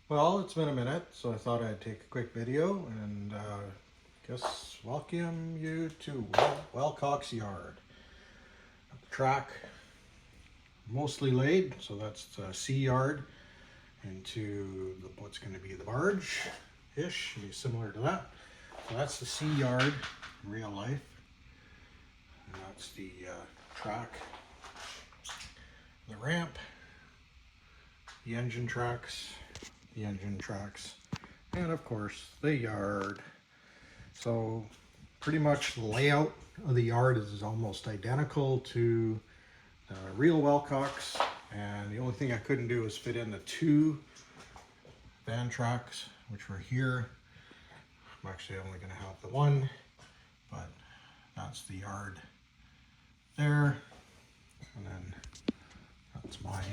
Well, it's been a minute, so I thought I'd take a quick video and guess welcome you to Wellcock's yard. The track mostly laid, so that's the C yard into what's going to be the barge-ish, be similar to that. So that's the C yard in real life, and that's the track, the ramp, the engine tracks, and of course the yard. So pretty much the layout of the yard is almost identical to the real Wellcocks, and the only thing I couldn't do was fit in the two van tracks which were here. I'm actually only going to have the one, but that's the yard there, and then that's mine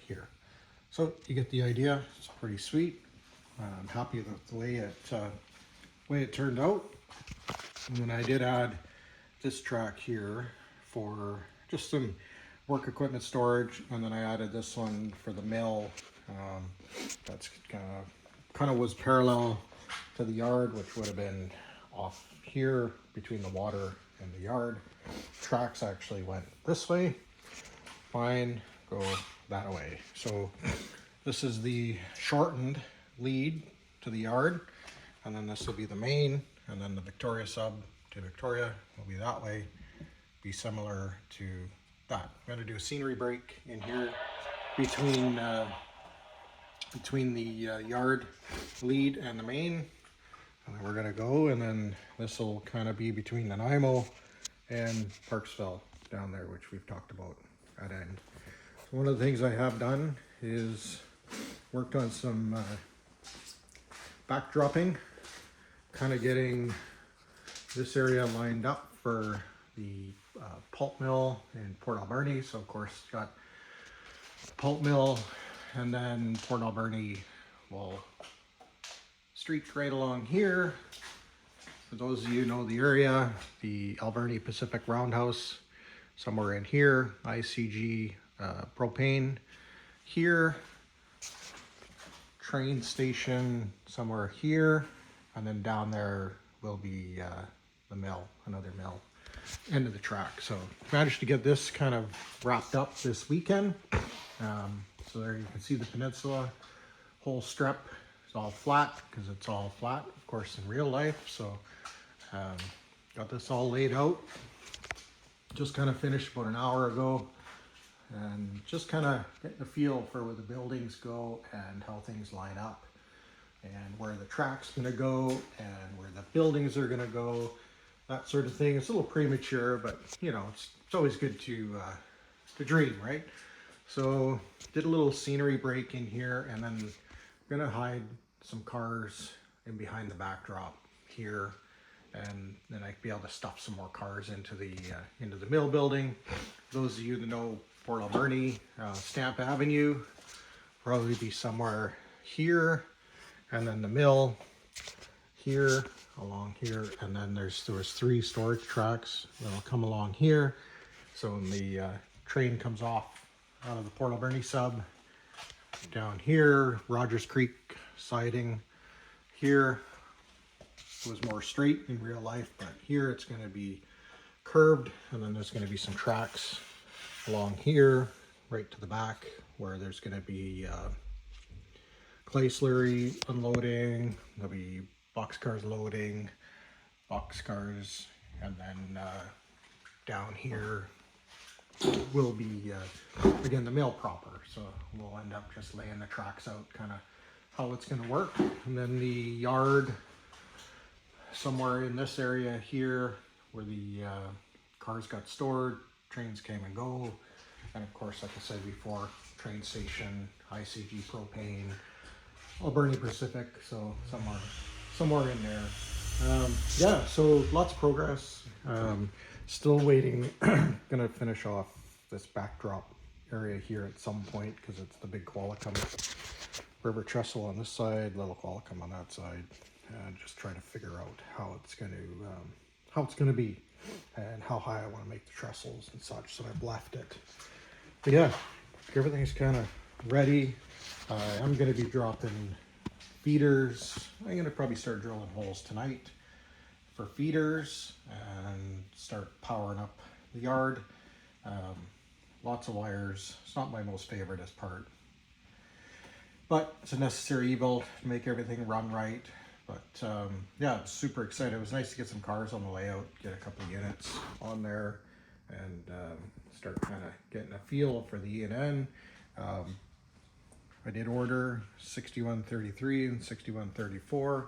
here. So you get the idea. It's pretty sweet. I'm happy with the way it turned out. And then I did add this track here for just some work equipment storage, and then I added this one for the mill. That's kind of was parallel to the yard, which would have been off here between the water and the yard. Tracks actually went this way. Mine go that way. So this is the shortened lead to the yard, and then this will be the main, and then the Victoria sub to Victoria will be that way, be similar to that. I'm going to do a scenery break in here between the yard lead and the main, and then we're going to go, and then this will kind of be between Nanaimo and Parksville down there, which we've talked about at end. So one of the things I have done is worked on some backdropping, kind of getting this area lined up for the pulp mill in Port Alberni. So of course got pulp mill, and then Port Alberni will streak right along here. For those of you who know the area, the Alberni Pacific Roundhouse somewhere in here, ICG propane here, train station somewhere here, and then down there will be the mill, another mill, end of the track. So managed to get this kind of wrapped up this weekend. So there you can see the peninsula, whole strip is all flat, because it's all flat, of course, in real life. So got this all laid out. Just kind of finished about an hour ago, and just kind of getting a feel for where the buildings go and how things line up, and where the track's going to go and where the buildings are going to go, that sort of thing. It's a little premature, but you know, it's always good to dream, right? So did a little scenery break in here, and then I'm going to hide some cars in behind the backdrop here, and then I'd be able to stuff some more cars into the mill building. Those of you that know Port Alberni, Stamp Avenue, probably be somewhere here, and then the mill here, along here, and then there was 3 storage tracks that'll come along here. So when the train comes off out of the Port Alberni sub, down here, Rogers Creek siding here. It was more straight in real life, but here it's going to be curved, and then there's going to be some tracks along here right to the back where there's going to be clay slurry unloading, there'll be boxcars loading, boxcars, and then down here will be again the mill proper. So we'll end up just laying the tracks out, kind of how it's going to work. And then the yard somewhere in this area here where the cars got stored, trains came and go, and of course, like I said before, train station, ICG propane, Alberni Pacific, so somewhere in there. Yeah, so lots of progress. Still waiting, gonna finish off this backdrop area here at some point, because it's the big Qualicum river trestle on this side, little Qualicum on that side, and just trying to figure out how it's gonna be and how high I want to make the trestles and such. So I've left it. But yeah, everything's kind of ready. I'm going to be dropping feeders. I'm going to probably start drilling holes tonight for feeders and start powering up the yard. Lots of wires. It's not my most favoriteest part, but it's a necessary evil to make everything run right. But yeah, I'm super excited. It was nice to get some cars on the layout, get a couple of units on there, and start kind of getting a feel for the E&N. I did order 6133 and 6134,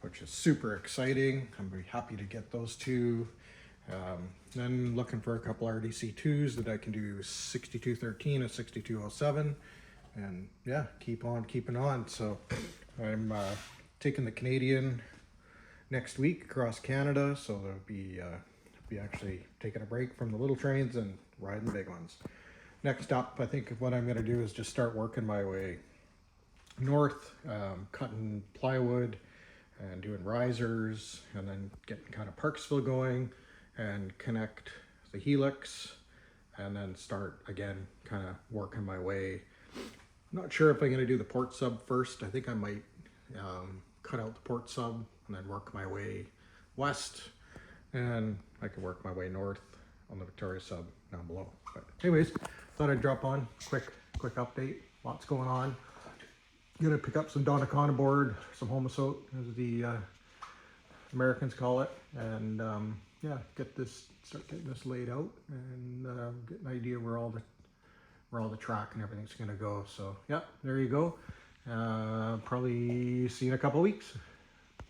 which is super exciting. I'm very happy to get those two. Then looking for a couple RDC2s that I can do 6213 and 6207, and yeah, keep on keeping on. So I'm taking the Canadian next week across Canada, so there'll be actually taking a break from the little trains and riding the big ones. Next up, I think what I'm going to do is just start working my way north, cutting plywood and doing risers, and then getting kind of Parksville going and connect the helix, and then start again kind of working my way. I'm not sure if I'm going to do the port sub first. I think I might cut out the port sub and then work my way west, and I can work my way north on the Victoria sub down below. But anyways, thought I'd drop on quick update. Lots going on. Gonna pick up some Donnacona board, some Homosote as the Americans call it, and yeah, start getting this laid out and get an idea where all the track and everything's gonna go. So yeah, there you go. Probably see you in a couple of weeks.